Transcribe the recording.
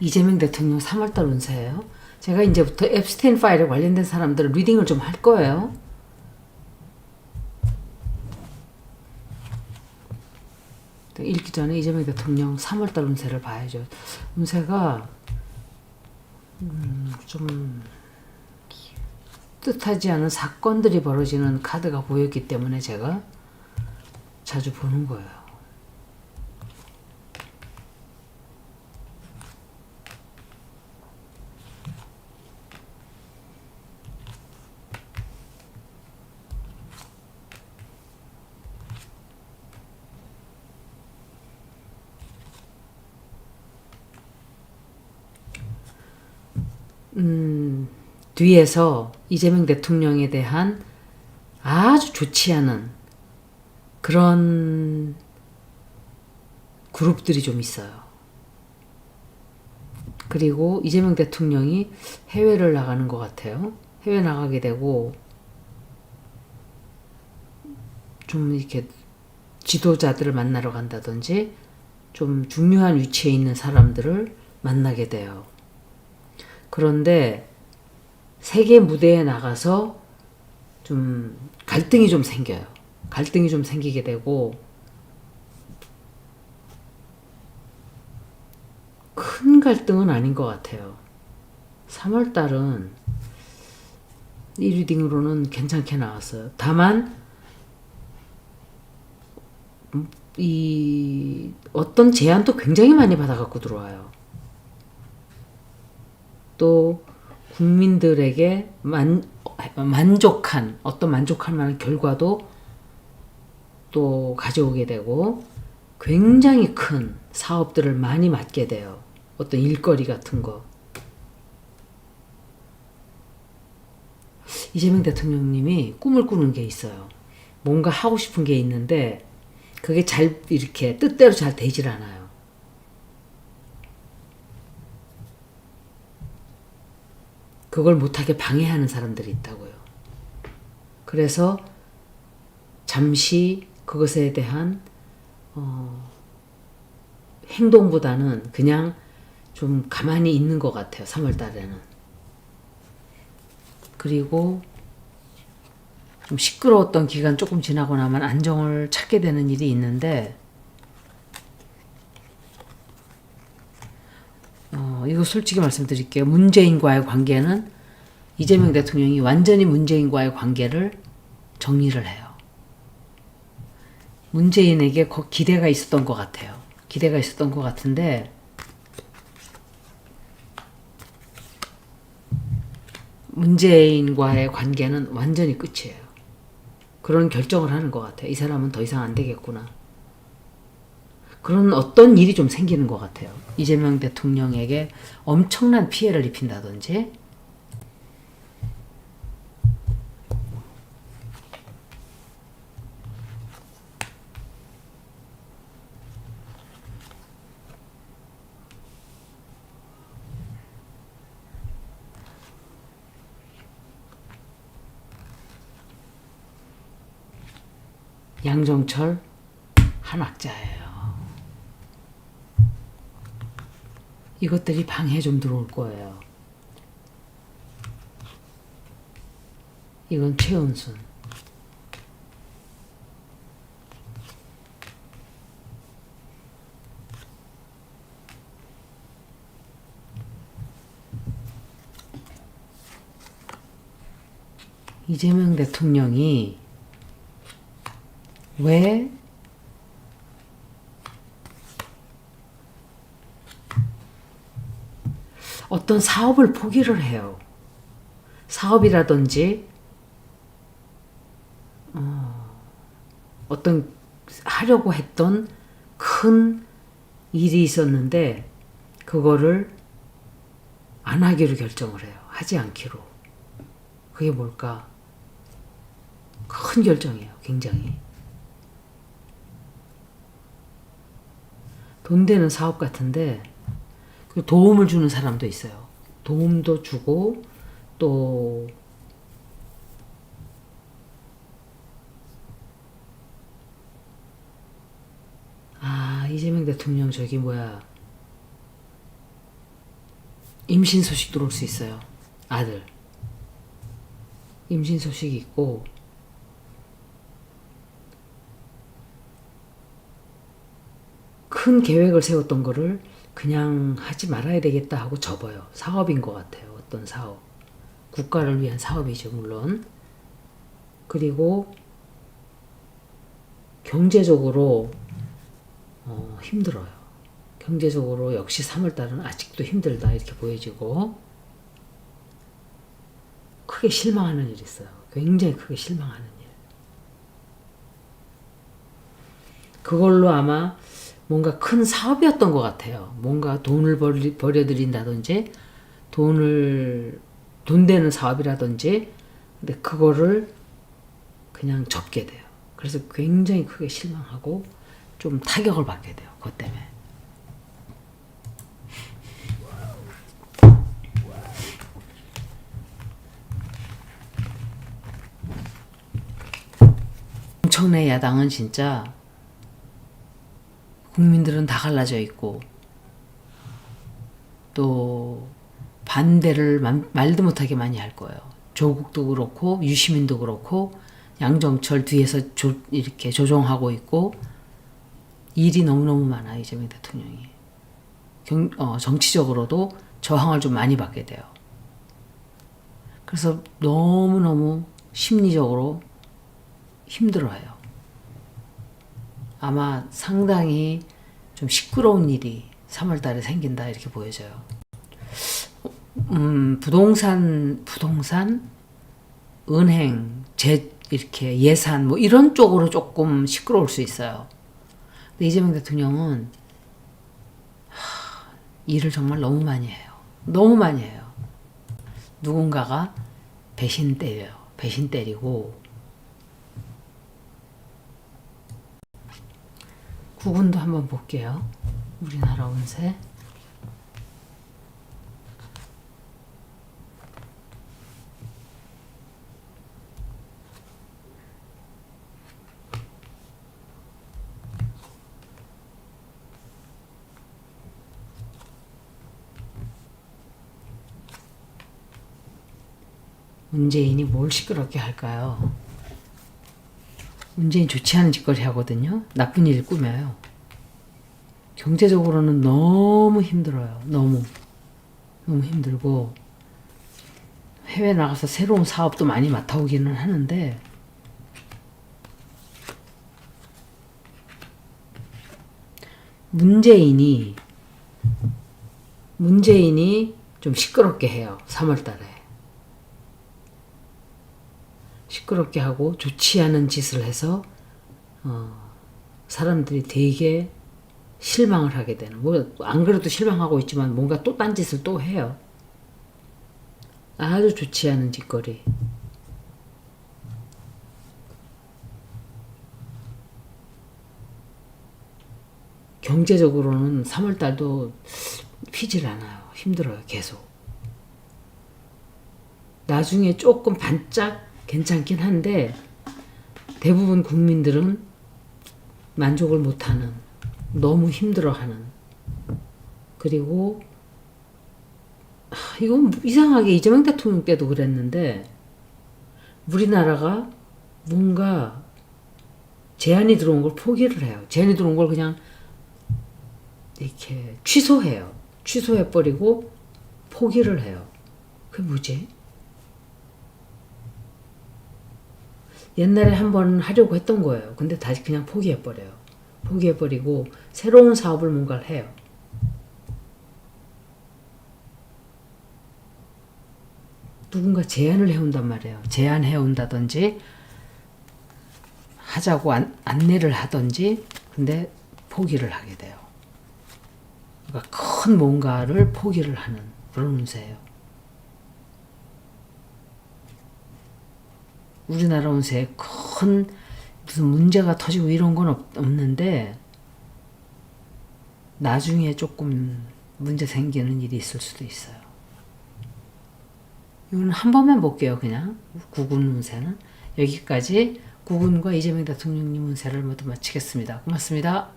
이재명 대통령 3월달 운세예요. 제가 이제부터 앱스테인 파일에 관련된 사람들 리딩을 좀 할 거예요. 읽기 전에 이재명 대통령 3월달 운세를 봐야죠. 운세가 좀 뜻하지 않은 사건들이 벌어지는 카드가 보였기 때문에 제가 자주 보는 거예요. 뒤에서 이재명 대통령에 대한 아주 좋지 않은 그런 그룹들이 좀 있어요. 그리고 이재명 대통령이 해외를 나가는 것 같아요. 해외 나가게 되고 좀 이렇게 지도자들을 만나러 간다든지 좀 중요한 위치에 있는 사람들을 만나게 돼요. 그런데 세계 무대에 나가서 좀 갈등이 좀 생겨요. 갈등이 좀 생기게 되고 큰 갈등은 아닌 것 같아요. 3월달은 이 리딩으로는 괜찮게 나왔어요. 다만 이 어떤 제안도 굉장히 많이 받아갖고 들어와요. 또 국민들에게 만족한 어떤 만족할 만한 결과도 또 가져오게 되고 굉장히 큰 사업들을 많이 맡게 돼요. 어떤 일거리 같은 거. 이재명 대통령님이 꿈을 꾸는 게 있어요. 뭔가 하고 싶은 게 있는데 그게 잘 이렇게 뜻대로 잘 되질 않아요. 그걸 못하게 방해하는 사람들이 있다고요. 그래서 잠시 그것에 대한 행동보다는 그냥 좀 가만히 있는 것 같아요. 3월 달에는. 그리고 좀 시끄러웠던 기간 조금 지나고 나면 안정을 찾게 되는 일이 있는데 이거 솔직히 말씀드릴게요. 문재인과의 관계는 이재명 대통령이 완전히 문재인과의 관계를 정리를 해요. 문재인에게 기대가 있었던 것 같아요. 기대가 있었던 것 같은데 문재인과의 관계는 완전히 끝이에요. 그런 결정을 하는 것 같아요. 이 사람은 더 이상 안 되겠구나. 그런 어떤 일이 좀 생기는 것 같아요. 이재명 대통령에게 엄청난 피해를 입힌다든지 양정철 한학자예요. 이것들이 방해 좀 들어올 거예요. 이건 최은순. 이재명 대통령이 왜 어떤 사업을 포기를 해요. 사업이라든지 어떤 하려고 했던 큰 일이 있었는데 그거를 안 하기로 결정을 해요. 하지 않기로. 그게 뭘까? 큰 결정이에요. 굉장히. 돈 되는 사업 같은데 도움을 주는 사람도 있어요. 도움도 주고 또 이재명 대통령 저기 뭐야 임신 소식 들어올 수 있어요. 아들. 임신 소식이 있고, 큰 계획을 세웠던 거를 그냥 하지 말아야 되겠다 하고 접어요. 사업인 것 같아요. 어떤 사업. 국가를 위한 사업이죠, 물론. 그리고 경제적으로 힘들어요. 경제적으로 역시 3월달은 아직도 힘들다 이렇게 보여지고, 크게 실망하는 일이 있어요. 굉장히 크게 실망하는 일. 그걸로 아마 뭔가 큰 사업이었던 것 같아요. 뭔가 돈을 벌여들인다든지 돈 되는 사업이라든지, 근데 그거를 그냥 접게 돼요. 그래서 굉장히 크게 실망하고 좀 타격을 받게 돼요. 그것 때문에. 정청래 야당은 진짜 국민들은 다 갈라져 있고, 또 반대를 말도 못하게 많이 할 거예요. 조국도 그렇고 유시민도 그렇고 양정철 뒤에서 이렇게 조종하고 있고, 일이 너무너무 많아요. 이재명 대통령이. 정치적으로도 저항을 좀 많이 받게 돼요. 그래서 너무너무 심리적으로 힘들어해요. 아마 상당히 좀 시끄러운 일이 3월 달에 생긴다 이렇게 보여져요. 부동산, 은행, 이렇게 예산 뭐 이런 쪽으로 조금 시끄러울 수 있어요. 근데 이재명 대통령은 일을 정말 너무 많이 해요. 너무 많이 해요. 누군가가 배신 때려요. 배신 때리고. 국운도 한번 볼게요. 우리나라 운세. 문재인이 뭘 시끄럽게 할까요? 문재인 좋지 않은 짓거리 하거든요. 나쁜 일 꾸며요. 경제적으로는 너무 힘들어요. 너무 힘들고, 해외 나가서 새로운 사업도 많이 맡아오기는 하는데, 문재인이 좀 시끄럽게 해요. 3월 달에. 시끄럽게 하고 좋지 않은 짓을 해서 사람들이 되게 실망을 하게 되는, 뭐 안 그래도 실망하고 있지만 뭔가 또 딴짓을 또 해요. 아주 좋지 않은 짓거리. 경제적으로는 3월 달도 피질 않아요. 힘들어요. 계속. 나중에 조금 반짝 괜찮긴 한데, 대부분 국민들은 만족을 못하는, 너무 힘들어하는. 그리고 이건 이상하게 이재명 대통령 때도 그랬는데, 우리나라가 뭔가 제안이 들어온 걸 포기를 해요. 제안이 들어온 걸 그냥 이렇게 취소해요. 취소해버리고 포기를 해요. 그게 뭐지? 옛날에 한번 하려고 했던 거예요. 근데 다시 그냥 포기해버려요. 포기해버리고 새로운 사업을 뭔가를 해요. 누군가 제안을 해온단 말이에요. 제안해온다든지 하자고 안내를 하든지, 근데 포기를 하게 돼요. 그러니까 큰 뭔가를 포기를 하는 그런 운세예요. 우리나라 운세에 큰 무슨 문제가 터지고 이런 건 없는데, 나중에 조금 문제 생기는 일이 있을 수도 있어요. 이건 한 번만 볼게요. 그냥 국운 운세는 여기까지. 국운과 이재명 대통령님 운세를 모두 마치겠습니다. 고맙습니다.